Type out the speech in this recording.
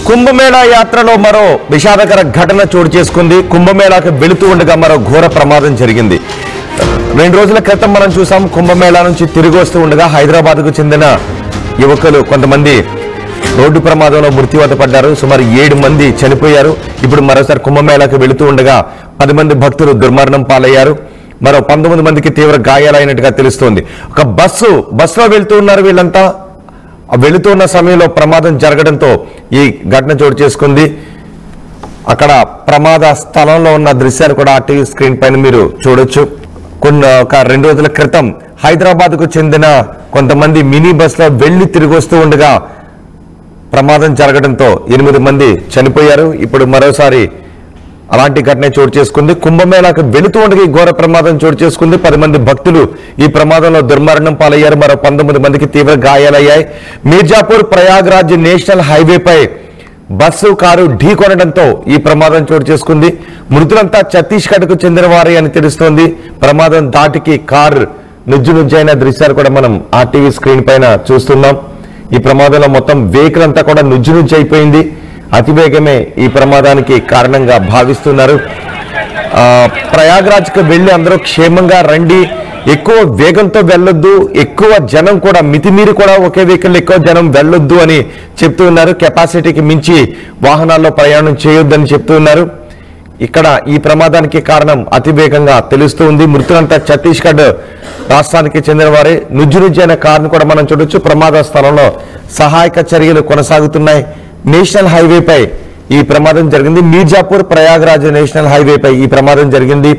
కుంభమేళా యాత్రలో మరో విషాదకర ఘటన చోటు చేసుకుంది. కుంభమేళాకు వెళుతూ ఉండగా మరో ఘోర ప్రమాదం జరిగింది. 2 రోజుల క్రితం మనం చూసాం. కుంభమేళా నుంచి తిరిగి వస్తూ ఉండగా హైదరాబాద్కు చెందిన యువకులు కొంతమంది రోడ్డు ప్రమాదంలో మృత్యువాత పడ్డారు. సుమారు 7 మంది చనిపోయారు. ఇప్పుడు మరోసారి కుంభమేళాకు వెళుతూ ఉండగా 10 మంది భక్తులు దుర్మరణం పాలయ్యారు. మరో 19 మందికి తీవ్ర గాయాలైనట్టుగా తెలుస్తోంది. ఒక బస్సులో వెళ్తూ ఉన్నారు వీళ్ళంతా. వెళుతున్న సమయంలో ప్రమాదం జరగడంతో ఈ ఘటన చోటు చేసుకుంది. అక్కడ ప్రమాద స్థలంలో ఉన్న దృశ్యాలు కూడా ఆర్టీవీ స్క్రీన్ పైన మీరు చూడొచ్చు. ఒక 2 రోజుల క్రితం హైదరాబాద్కు చెందిన కొంతమంది మినీ బస్సులో వెళ్లి తిరిగి వస్తూ ఉండగా ప్రమాదం జరగడంతో 8 మంది చనిపోయారు. ఇప్పుడు మరోసారి అలాంటి ఘటన చోటు చేసుకుంది. కుంభమేళాకు వెళుతూ ఉండగా ఈ ఘోర ప్రమాదం చోటు చేసుకుంది. 10 మంది భక్తులు ఈ ప్రమాదంలో దుర్మరణం పాలయ్యారు. మరో 19 మందికి తీవ్ర గాయాలయ్యాయి. మీర్జాపూర్ ప్రయాగ్రాజ్ నేషనల్ హైవేపై బస్సు కారు ఢీకొనడంతో ఈ ప్రమాదం చోటు చేసుకుంది. మృతులంతా ఛత్తీస్గఢ్కు చెందిన వారే అని తెలుస్తోంది. ప్రమాదం దాటికి కారు నుజ్జునుజ్జైన దృశ్యాలు కూడా మనం ఆర్టీవీ స్క్రీన్ పైన చూస్తున్నాం. ఈ ప్రమాదంలో మొత్తం వెహికల్ అంతా కూడా నుజ్జునుజ్జు అయిపోయింది. అతివేగమే ఈ ప్రమాదానికి కారణంగా భావిస్తున్నారు. ప్రయాగ్రాజ్కి వెళ్లి అందరూ క్షేమంగా రండి, ఎక్కువ వేగంతో వెళ్ళొద్దు, ఎక్కువ జనం కూడా మితిమీరి కూడా ఒకే వెహికల్ ఎక్కువ జనం వెళ్ళొద్దు అని చెప్తూ ఉన్నారు. కెపాసిటీకి మించి వాహనాల్లో ప్రయాణం చేయొద్దని చెప్తూ ఉన్నారు. ఇక్కడ ఈ ప్రమాదానికి కారణం అతివేగంగా తెలుస్తూ ఉంది. మృతులంతా ఛత్తీస్గఢ్ రాష్ట్రానికి చెందిన వారే. నుజ్జునుజ్జైన కారును కూడా మనం చూడొచ్చు. ప్రమాద స్థలంలో సహాయక చర్యలు కొనసాగుతున్నాయి. నేషనల్ హైవేపై ఈ ప్రమాదం జరిగింది. మీర్జాపూర్ ప్రయాగ్రాజ్ నేషనల్ హైవేపై ఈ ప్రమాదం జరిగింది.